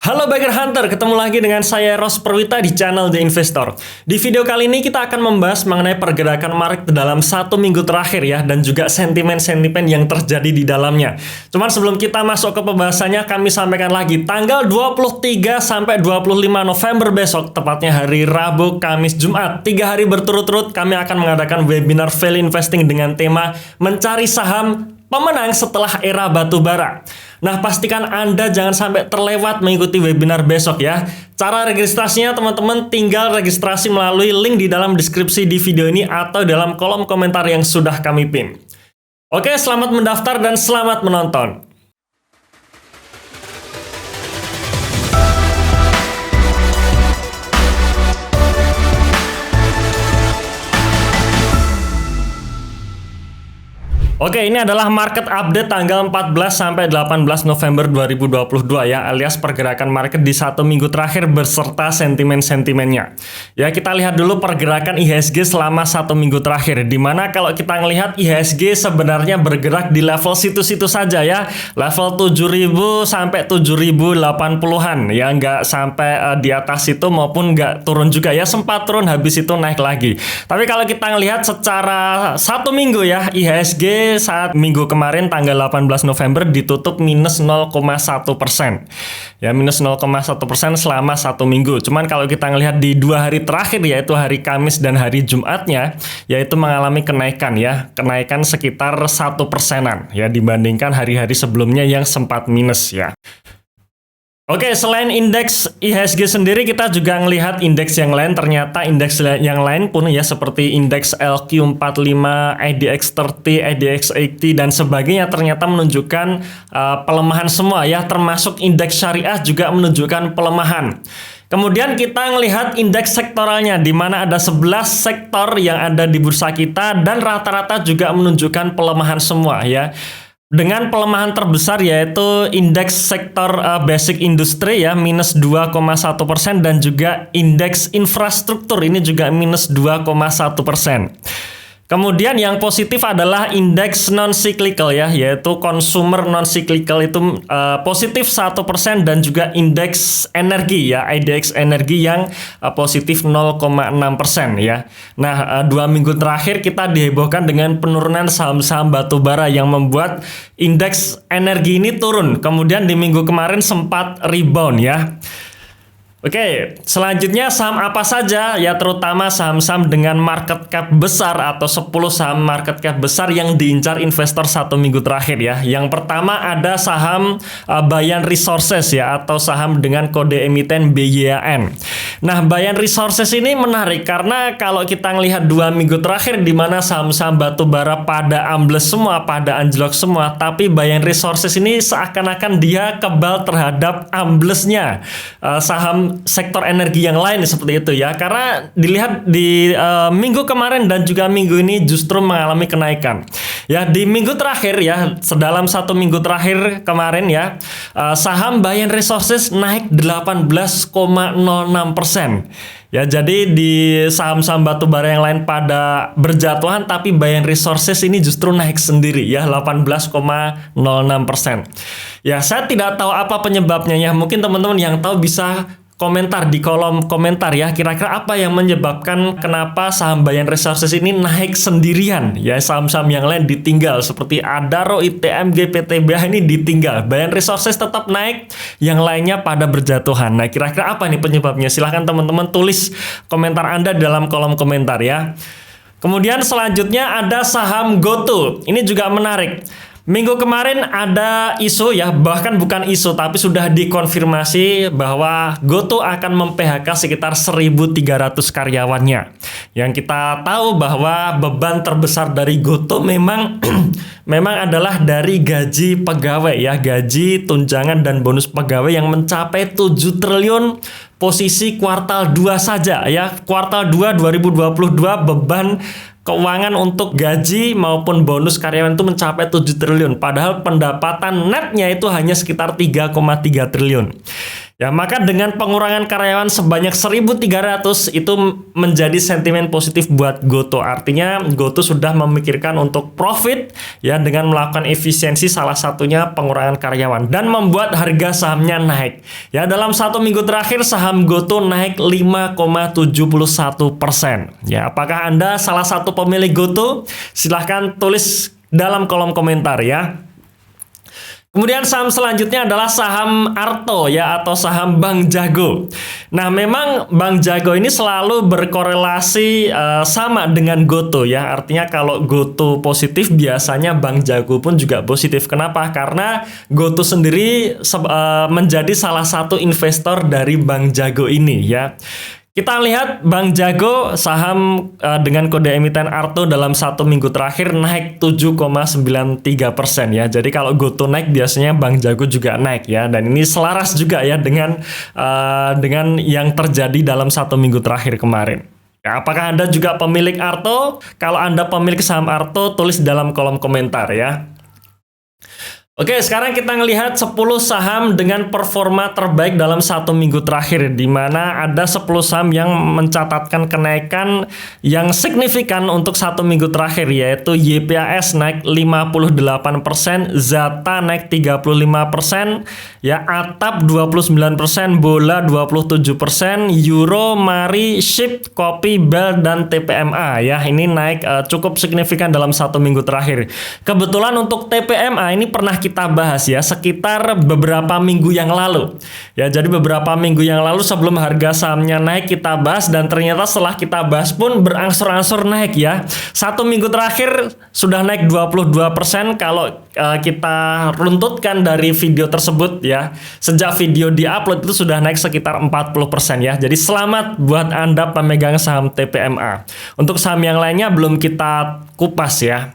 Halo Bagger Hunter, ketemu lagi dengan saya Ros Perwita di channel The Investor. Di video kali ini kita akan membahas mengenai pergerakan market dalam satu minggu terakhir ya, dan juga sentimen-sentimen yang terjadi di dalamnya. Cuman sebelum kita masuk ke pembahasannya, kami sampaikan lagi tanggal 23 sampai 25 November besok, tepatnya hari Rabu, Kamis, Jumat, 3 hari berturut-turut kami akan mengadakan webinar Value Investing dengan tema mencari saham pemenang setelah era batubara. Nah, pastikan Anda jangan sampai terlewat mengikuti webinar besok ya. Cara registrasinya teman-teman tinggal registrasi melalui link di dalam deskripsi di video ini atau dalam kolom komentar yang sudah kami pin. Oke, selamat mendaftar dan selamat menonton. Oke, ini adalah market update tanggal 14 sampai 18 November 2022 ya, alias pergerakan market di satu minggu terakhir beserta sentimen-sentimennya. Ya, kita lihat dulu pergerakan IHSG selama satu minggu terakhir, di mana kalau kita ngelihat IHSG sebenarnya bergerak di level situ-situ saja ya, level 7.000 sampai 7.080-an ya, nggak sampai di atas itu maupun nggak turun juga ya, sempat turun habis itu naik lagi. Tapi kalau kita ngelihat secara satu minggu ya, IHSG saat minggu kemarin tanggal 18 November ditutup minus 0,1%. Ya, minus 0,1% selama satu minggu. Cuman kalau kita ngelihat di 2 hari terakhir, yaitu hari Kamis dan hari Jumatnya, yaitu mengalami kenaikan ya, kenaikan sekitar 1%-an ya dibandingkan hari-hari sebelumnya yang sempat minus ya. Oke, selain indeks IHSG sendiri, kita juga melihat indeks yang lain. Ternyata indeks yang lain pun ya, seperti indeks LQ45, IDX30, IDX80 dan sebagainya, ternyata menunjukkan pelemahan semua ya, termasuk indeks syariah juga menunjukkan pelemahan. Kemudian kita melihat indeks sektoralnya, di mana ada 11 sektor yang ada di bursa kita dan rata-rata juga menunjukkan pelemahan semua ya. Dengan pelemahan terbesar yaitu indeks sektor basic industry ya, minus 2,1%, dan juga indeks infrastruktur ini juga minus 2,1%. Kemudian yang positif adalah indeks non-cyclical ya, yaitu consumer non-cyclical itu positif 1%, dan juga indeks energi ya, IDX energi yang positif 0,6% ya. Nah, 2 minggu terakhir kita dihebohkan dengan penurunan saham-saham batubara yang membuat indeks energi ini turun. Kemudian di minggu kemarin sempat rebound ya. Oke, selanjutnya saham apa saja ya, terutama saham-saham dengan market cap besar atau 10 saham market cap besar yang diincar investor satu minggu terakhir ya. Yang pertama ada saham Bayan Resources ya, atau saham dengan kode emiten BYAN. Nah, Bayan Resources ini menarik karena kalau kita ngelihat 2 minggu terakhir di mana saham-saham batubara pada ambles semua, pada anjlok semua, tapi Bayan Resources ini seakan-akan dia kebal terhadap amblesnya saham sektor energi yang lain seperti itu ya, karena dilihat di minggu kemarin dan juga minggu ini justru mengalami kenaikan ya. Di minggu terakhir ya, sedalam satu minggu terakhir kemarin ya, saham Bayan Resources naik 18,06% ya. Jadi di saham-saham batubara yang lain pada berjatuhan, tapi Bayan Resources ini justru naik sendiri ya, 18,06%. Ya, saya tidak tahu apa penyebabnya ya. Mungkin teman-teman yang tahu bisa komentar di kolom komentar ya, kira-kira apa yang menyebabkan kenapa saham Bayan Resources ini naik sendirian ya, saham-saham yang lain ditinggal seperti Adaro, ITMG, PTBH ini ditinggal, Bayan Resources tetap naik, yang lainnya pada berjatuhan. Nah, kira-kira apa nih penyebabnya? Silahkan teman-teman tulis komentar Anda dalam kolom komentar ya. Kemudian selanjutnya ada saham GoTo, ini juga menarik. Minggu kemarin ada isu ya, bahkan bukan isu tapi sudah dikonfirmasi bahwa GoTo akan mem-PHK sekitar 1.300 karyawannya. Yang kita tahu bahwa beban terbesar dari GoTo memang adalah dari gaji pegawai ya, gaji, tunjangan dan bonus pegawai yang mencapai 7 triliun posisi kuartal 2 saja ya. Kuartal 2 2022 beban keuangan untuk gaji maupun bonus karyawan itu mencapai 7 triliun. Padahal pendapatan netnya itu hanya sekitar 3,3 triliun. Ya, maka dengan pengurangan karyawan sebanyak 1.300 itu menjadi sentimen positif buat Gotoh. Artinya Gotoh sudah memikirkan untuk profit ya dengan melakukan efisiensi, salah satunya pengurangan karyawan dan membuat harga sahamnya naik. Ya, dalam 1 minggu terakhir saham Gotoh naik 5,71%. Ya, apakah Anda salah satu pemilik Gotoh? Silahkan tulis dalam kolom komentar ya. Kemudian saham selanjutnya adalah saham Arto ya, atau saham Bank Jago. Nah, memang Bank Jago ini selalu berkorelasi sama dengan Gotoh ya. Artinya kalau Gotoh positif biasanya Bank Jago pun juga positif. Kenapa? Karena Gotoh sendiri menjadi salah satu investor dari Bank Jago ini ya. Kita lihat Bank Jago saham dengan kode emiten Arto dalam 1 minggu terakhir naik 7,93% ya. Jadi kalau Gotoh naik biasanya Bank Jago juga naik ya. Dan ini selaras juga ya dengan yang terjadi dalam 1 minggu terakhir kemarin. Ya, apakah Anda juga pemilik Arto? Kalau Anda pemilik saham Arto, tulis dalam kolom komentar ya. Oke, sekarang kita ngelihat 10 saham dengan performa terbaik dalam 1 minggu terakhir, di mana ada 10 saham yang mencatatkan kenaikan yang signifikan untuk 1 minggu terakhir, yaitu YPAS naik 58%, Zata naik 35%, ya, Atap 29%, Bola 27%, Euro, Mari, Ship, Kopi, Bel, dan TPMA ya. Ini naik cukup signifikan dalam 1 minggu terakhir. Kebetulan untuk TPMA ini pernah kita bahas ya sekitar beberapa minggu yang lalu. Ya, jadi beberapa minggu yang lalu sebelum harga sahamnya naik kita bahas, dan ternyata setelah kita bahas pun berangsur-angsur naik ya. 1 minggu terakhir sudah naik 22% kalau kita runtutkan dari video tersebut ya. Sejak video diupload itu sudah naik sekitar 40% ya. Jadi selamat buat Anda pemegang saham TPMA. Untuk saham yang lainnya belum kita kupas ya.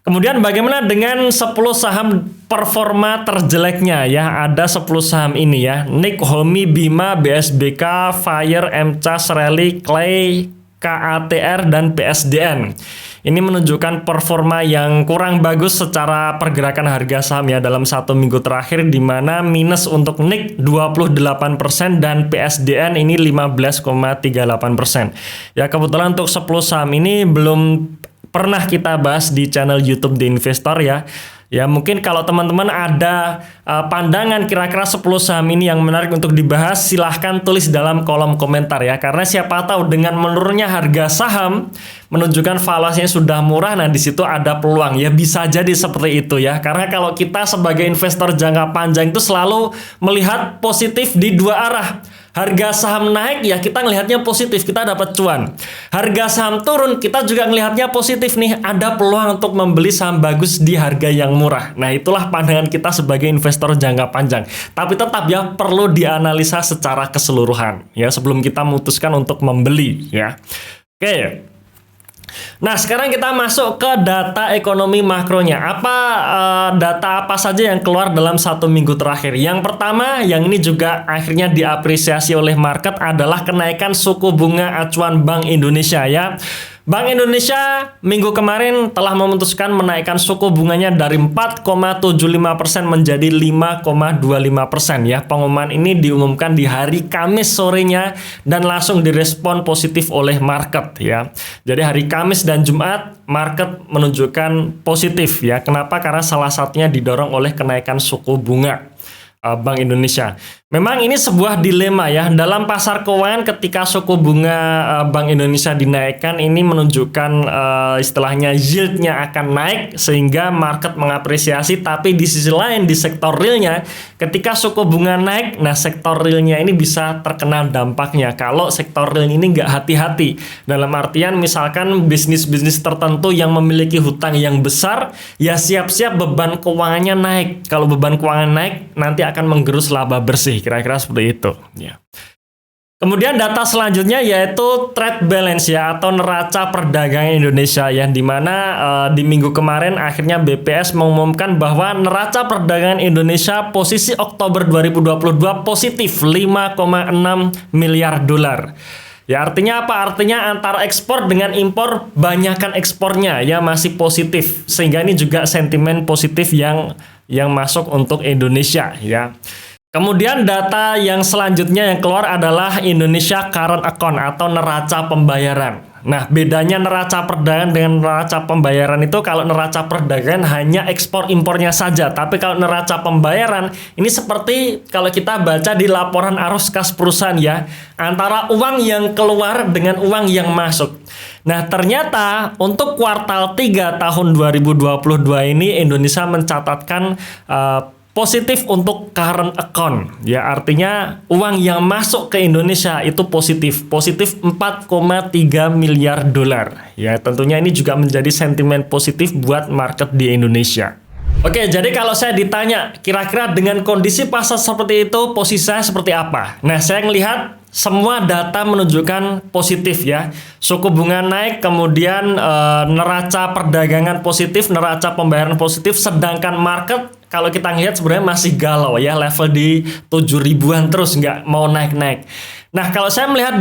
Kemudian bagaimana dengan 10 saham performa terjeleknya ya? Ada 10 saham ini ya. Nick, Homi, Bima, BSBK, Fire, MCAS, Rally, Clay, KATR, dan PSDN. Ini menunjukkan performa yang kurang bagus secara pergerakan harga saham ya dalam 1 minggu terakhir, di mana minus untuk Nick 28% dan PSDN ini 15,38%. Ya, kebetulan untuk 10 saham ini belum pernah kita bahas di channel YouTube The Investor ya. Ya, mungkin kalau teman-teman ada pandangan kira-kira 10 saham ini yang menarik untuk dibahas, silahkan tulis dalam kolom komentar ya. Karena siapa tahu dengan menurunnya harga saham menunjukkan valuasinya sudah murah, nah di situ ada peluang ya, bisa jadi seperti itu ya. Karena kalau kita sebagai investor jangka panjang itu selalu melihat positif di dua arah. Harga saham naik ya kita ngelihatnya positif, kita dapat cuan. Harga saham turun kita juga ngelihatnya positif nih, ada peluang untuk membeli saham bagus di harga yang murah. Nah, itulah pandangan kita sebagai investor jangka panjang. Tapi tetap ya perlu dianalisa secara keseluruhan ya sebelum kita memutuskan untuk membeli ya. Oke. Nah, sekarang kita masuk ke data ekonomi makronya. Data apa saja yang keluar dalam 1 minggu terakhir? Yang pertama, yang ini juga akhirnya diapresiasi oleh market adalah kenaikan suku bunga acuan Bank Indonesia ya. Bank Indonesia minggu kemarin telah memutuskan menaikkan suku bunganya dari 4,75% menjadi 5,25% ya. Pengumuman ini diumumkan di hari Kamis sorenya dan langsung direspon positif oleh market ya. Jadi hari Kamis dan Jumat market menunjukkan positif ya. Kenapa? Karena salah satunya didorong oleh kenaikan suku bunga Bank Indonesia. Memang ini sebuah dilema ya dalam pasar keuangan. Ketika suku bunga Bank Indonesia dinaikkan, ini menunjukkan istilahnya yieldnya akan naik sehingga market mengapresiasi. Tapi di sisi lain di sektor realnya, ketika suku bunga naik, nah sektor realnya ini bisa terkena dampaknya kalau sektor real ini nggak hati-hati. Dalam artian misalkan bisnis-bisnis tertentu yang memiliki hutang yang besar, ya siap-siap beban keuangannya naik. Kalau beban keuangan naik, nanti akan menggerus laba bersih. Kira-kira seperti itu ya. Kemudian data selanjutnya yaitu trade balance ya, atau neraca perdagangan Indonesia ya, di mana di minggu kemarin akhirnya BPS mengumumkan bahwa neraca perdagangan Indonesia posisi Oktober 2022 positif 5,6 miliar dolar. Ya, artinya apa? Artinya antara ekspor dengan impor banyakkan ekspornya ya masih positif, sehingga ini juga sentimen positif yang masuk untuk Indonesia ya. Kemudian data yang selanjutnya yang keluar adalah Indonesia Current Account atau neraca pembayaran. Nah, bedanya neraca perdagangan dengan neraca pembayaran itu, kalau neraca perdagangan hanya ekspor impornya saja. Tapi kalau neraca pembayaran, ini seperti kalau kita baca di laporan arus kas perusahaan ya, antara uang yang keluar dengan uang yang masuk. Nah, ternyata untuk kuartal 3 tahun 2022 ini Indonesia mencatatkan positif untuk current account, ya artinya uang yang masuk ke Indonesia itu positif 4,3 miliar dolar. Ya tentunya ini juga menjadi sentimen positif buat market di Indonesia. Oke, jadi kalau saya ditanya kira-kira dengan kondisi pasar seperti itu posisi saya seperti apa? Nah, saya melihat semua data menunjukkan positif ya. Suku bunga naik, kemudian neraca perdagangan positif, neraca pembayaran positif, sedangkan market kalau kita lihat sebenarnya masih galau ya, level di 7.000-an terus, nggak mau naik-naik. Nah, kalau saya melihat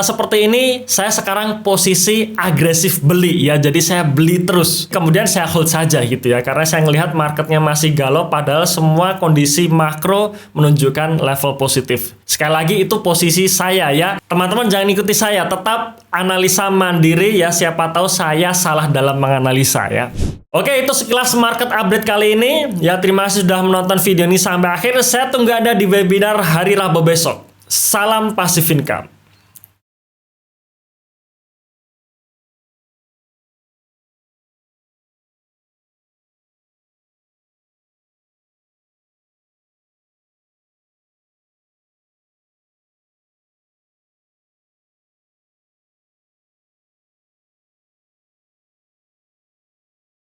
seperti ini, saya sekarang posisi agresif beli ya, jadi saya beli terus. Kemudian saya hold saja gitu ya, karena saya melihat marketnya masih galau, padahal semua kondisi makro menunjukkan level positif. Sekali lagi itu posisi saya ya, teman-teman jangan ikuti saya, tetap analisa mandiri ya, siapa tahu saya salah dalam menganalisa ya. Oke, itu sekilas market update kali ini. Ya, terima kasih sudah menonton video ini sampai akhir. Saya tunggu Anda di webinar hari Rabu besok. Salam Passive Income.